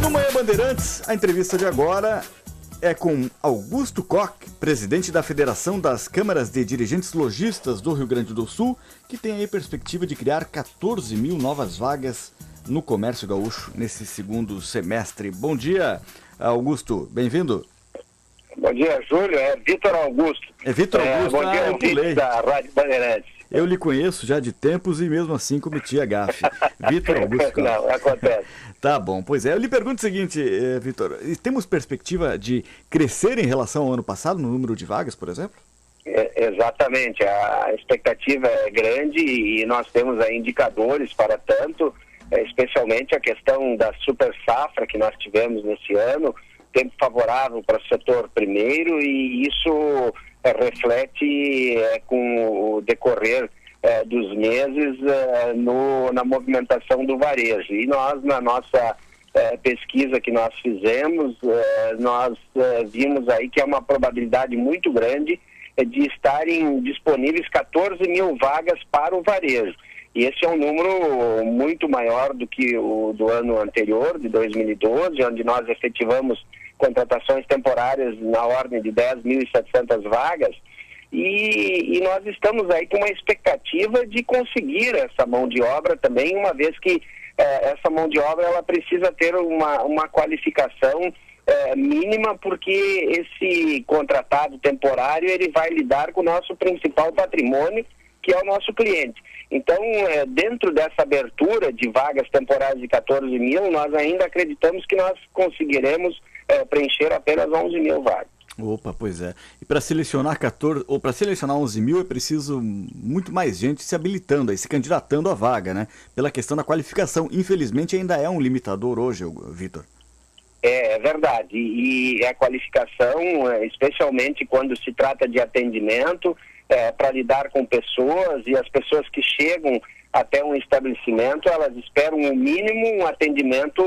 No Manhã Bandeirantes, a entrevista de agora é com Augusto Koch, presidente da Federação das Câmaras de Dirigentes Lojistas do Rio Grande do Sul, que tem aí perspectiva de criar 14 mil novas vagas no comércio gaúcho nesse segundo semestre. Bom dia, Augusto, bem-vindo. Bom dia, Júlio. É Vitor Augusto. É Vitor Augusto, bom dia, eu pulei. Da Rádio Bandeirantes. Eu lhe conheço já de tempos e mesmo assim cometi a gafe. Vitor Augusto Koch. Não, acontece. Tá bom, pois é. Eu lhe pergunto o seguinte, Vitor, temos perspectiva de crescer em relação ao ano passado no número de vagas, por exemplo? Exatamente, a expectativa é grande e nós temos aí indicadores para tanto, especialmente a questão da super safra que nós tivemos nesse ano, tempo favorável para o setor primeiro, e isso reflete com o decorrer dos meses na movimentação do varejo. E nós, na nossa pesquisa que nós fizemos, nós vimos aí que é uma probabilidade muito grande de estarem disponíveis 14 mil vagas para o varejo. E esse é um número muito maior do que o do ano anterior, de 2012, onde nós efetivamos contratações temporárias na ordem de 10.700 vagas. E nós estamos aí com uma expectativa de conseguir essa mão de obra também, uma vez que essa mão de obra ela precisa ter uma qualificação mínima, porque esse contratado temporário ele vai lidar com o nosso principal patrimônio, que é o nosso cliente. Então, dentro dessa abertura de vagas temporárias de 14 mil, nós ainda acreditamos que nós conseguiremos preencher apenas 11 mil vagas. Opa, pois é. E para selecionar 11 mil é preciso muito mais gente se habilitando, aí, se candidatando à vaga, né? Pela questão da qualificação. Infelizmente ainda é um limitador hoje, Vitor. É verdade. E a qualificação, especialmente quando se trata de atendimento, para lidar com pessoas, e as pessoas que chegam até um estabelecimento, elas esperam no mínimo um atendimento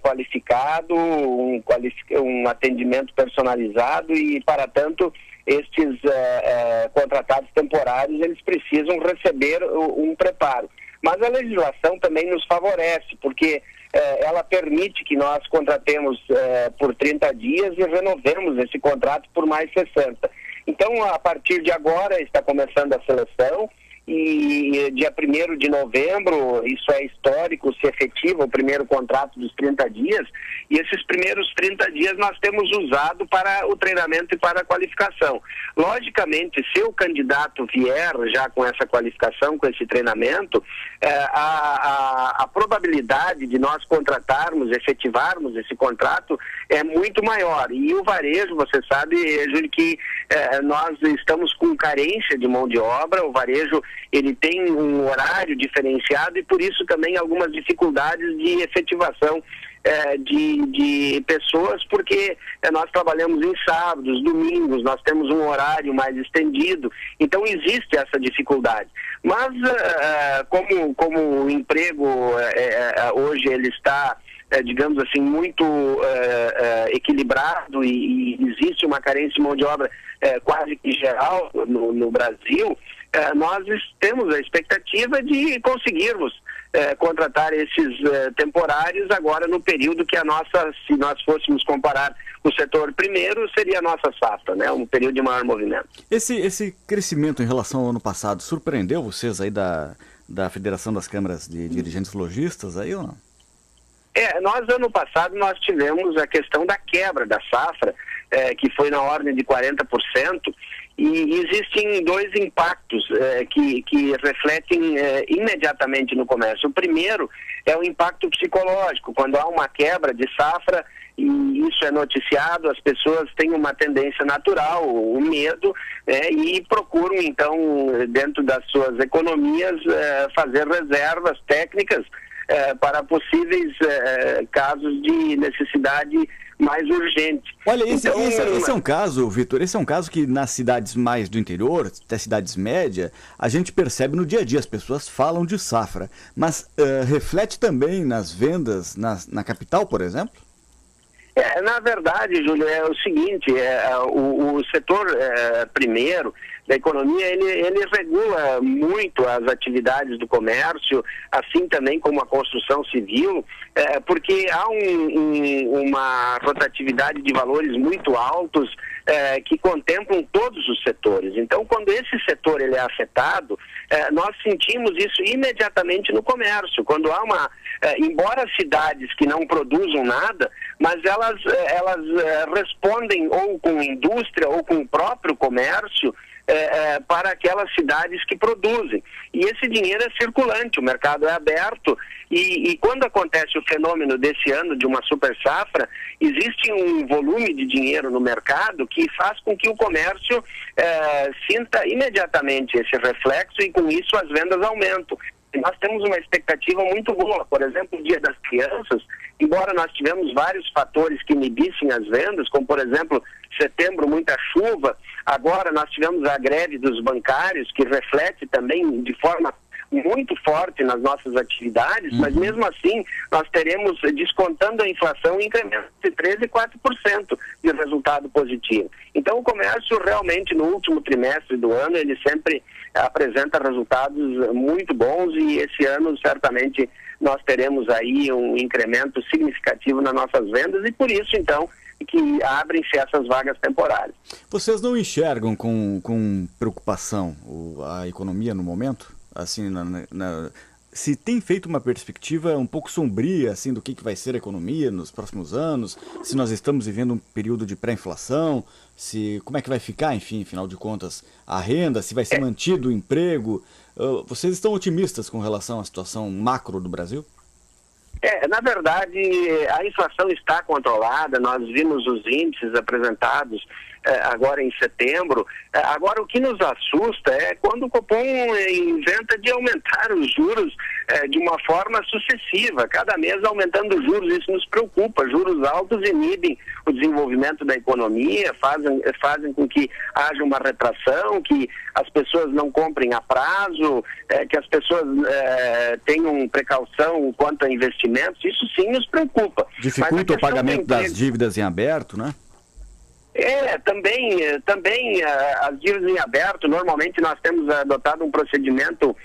qualificado, um atendimento personalizado, e para tanto estes contratados temporários eles precisam receber um preparo. Mas a legislação também nos favorece, porque ela permite que nós contratemos por 30 dias e renovemos esse contrato por mais 60. Então, a partir de agora está começando a seleção, e dia 1º de novembro, isso é histórico, se efetiva o primeiro contrato dos 30 dias, e esses primeiros 30 dias nós temos usado para o treinamento e para a qualificação. Logicamente, se o candidato vier já com essa qualificação, com esse treinamento, a probabilidade de nós contratarmos, efetivarmos esse contrato é muito maior. E o varejo, você sabe, Júlio, que nós estamos com carência de mão de obra. O varejo ele tem um horário diferenciado e por isso também algumas dificuldades de efetivação de pessoas, porque nós trabalhamos em sábados, domingos, nós temos um horário mais estendido, então existe essa dificuldade. Mas como o emprego hoje ele está, digamos assim, muito equilibrado, e existe uma carência de mão de obra quase que geral no Brasil, nós temos a expectativa de conseguirmos contratar esses temporários agora no período que se nós fôssemos comparar o setor primeiro, seria a nossa safra, né? Um período de maior movimento. Esse crescimento em relação ao ano passado surpreendeu vocês aí da Federação das Câmaras de Dirigentes Lojistas aí ou não? Nós ano passado nós tivemos a questão da quebra da safra, que foi na ordem de 40%, e existem dois impactos que refletem imediatamente no comércio. O primeiro é o impacto psicológico. Quando há uma quebra de safra, e isso é noticiado, as pessoas têm uma tendência natural, o medo, e procuram então, dentro das suas economias, fazer reservas técnicas para possíveis casos de necessidade mais urgente. Olha, esse é um caso, Vitor, esse é um caso que nas cidades mais do interior, até cidades médias, a gente percebe no dia a dia, as pessoas falam de safra, mas reflete também nas vendas na capital, por exemplo? Na verdade, Júlio, é o seguinte, o setor primeiro da economia, ele regula muito as atividades do comércio, assim também como a construção civil, porque há uma rotatividade de valores muito altos que contemplam todos os setores. Então, quando esse setor ele é afetado, nós sentimos isso imediatamente no comércio. Quando há embora cidades que não produzam nada, mas elas respondem ou com indústria ou com o próprio comércio para aquelas cidades que produzem. E esse dinheiro é circulante, o mercado é aberto e quando acontece o fenômeno desse ano de uma super safra, existe um volume de dinheiro no mercado que faz com que o comércio sinta imediatamente esse reflexo e com isso as vendas aumentam. E nós temos uma expectativa muito boa, por exemplo, o Dia das Crianças, embora nós tivemos vários fatores que inibissem as vendas, como por exemplo, setembro, muita chuva, agora nós tivemos a greve dos bancários, que reflete também de forma muito forte nas nossas atividades, mas mesmo assim nós teremos, descontando a inflação, um incremento de 13% e 4% de resultado positivo. Então o comércio realmente no último trimestre do ano, ele sempre apresenta resultados muito bons e esse ano certamente nós teremos aí um incremento significativo nas nossas vendas e por isso então que abrem-se essas vagas temporárias. Vocês não enxergam com preocupação a economia no momento? Assim, se tem feito uma perspectiva um pouco sombria assim, do que vai ser a economia nos próximos anos, se nós estamos vivendo um período de pré-inflação, como é que vai ficar, enfim, afinal de contas, a renda, se vai ser mantido o emprego. Vocês estão otimistas com relação à situação macro do Brasil? Na verdade, a inflação está controlada, nós vimos os índices apresentados agora em setembro. Agora, o que nos assusta é quando o Copom inventa de aumentar os juros de uma forma sucessiva, cada mês aumentando os juros, isso nos preocupa. Juros altos inibem o desenvolvimento da economia, fazem com que haja uma retração, que as pessoas não comprem a prazo, que as pessoas tenham precaução quanto a investimentos, isso sim nos preocupa. Dificulta o pagamento das dívidas em aberto, né? Também as dívidas em aberto, normalmente nós temos adotado um procedimento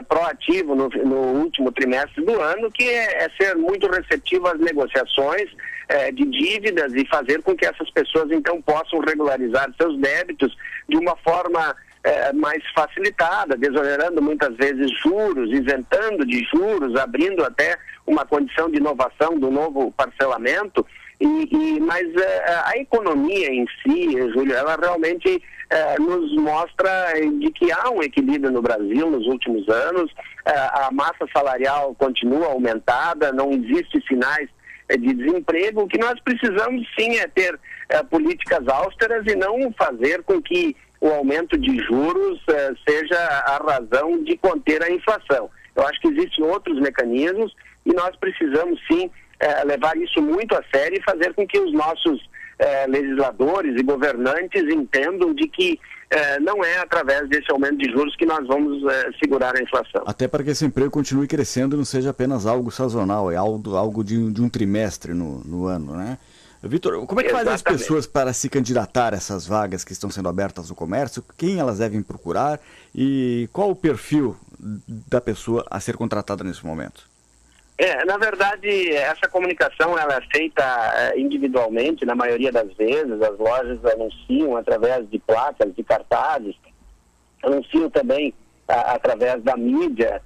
proativo no último trimestre do ano, que é ser muito receptivo às negociações de dívidas e fazer com que essas pessoas então possam regularizar seus débitos de uma forma mais facilitada, desonerando muitas vezes juros, isentando de juros, abrindo até uma condição de inovação do novo parcelamento. Mas a economia em si, Júlio, ela realmente nos mostra de que há um equilíbrio no Brasil nos últimos anos, a massa salarial continua aumentada, não existem sinais de desemprego. O que nós precisamos sim é ter políticas austeras e não fazer com que o aumento de juros seja a razão de conter a inflação. Eu acho que existem outros mecanismos e nós precisamos sim levar isso muito a sério e fazer com que os nossos legisladores e governantes entendam de que não é através desse aumento de juros que nós vamos segurar a inflação. Até para que esse emprego continue crescendo e não seja apenas algo sazonal, é algo de um trimestre no ano, né? Vitor, como é que fazem as pessoas para se candidatar a essas vagas que estão sendo abertas no comércio? Quem elas devem procurar e qual o perfil da pessoa a ser contratada nesse momento? Na verdade, essa comunicação ela é feita individualmente, na maioria das vezes. As lojas anunciam através de placas, de cartazes, anunciam também através da mídia,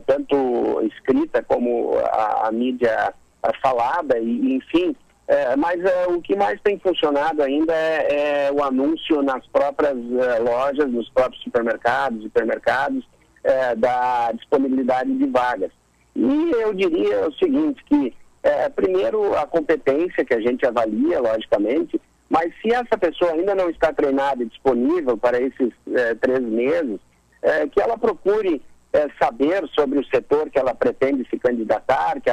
tanto escrita como a mídia falada, e enfim. Mas o que mais tem funcionado ainda é o anúncio nas próprias lojas, nos próprios supermercados, hipermercados, da disponibilidade de vagas. E eu diria o seguinte, que primeiro a competência que a gente avalia, logicamente, mas se essa pessoa ainda não está treinada e disponível para esses 3 meses, que ela procure saber sobre o setor que ela pretende se candidatar, que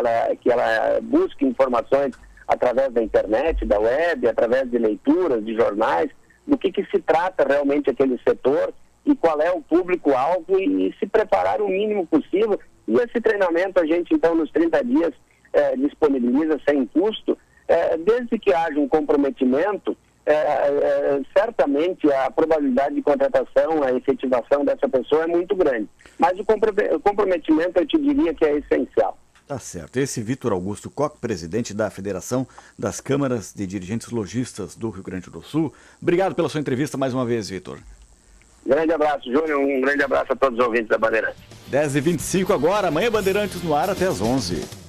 ela busque informações através da internet, da web, através de leituras, de jornais, do que se trata realmente aquele setor e qual é o público-alvo e se preparar o mínimo possível. E esse treinamento a gente, então, nos 30 dias disponibiliza sem custo, desde que haja um comprometimento, certamente a probabilidade de contratação, a efetivação dessa pessoa é muito grande. Mas o comprometimento, eu te diria que é essencial. Tá certo. Esse Vitor Augusto Koch, presidente da Federação das Câmaras de Dirigentes Lojistas do Rio Grande do Sul. Obrigado pela sua entrevista mais uma vez, Vitor. Grande abraço, Júnior. Um grande abraço a todos os ouvintes da Bandeirantes. 10h25 agora. Amanhã Bandeirantes no ar até às 11h.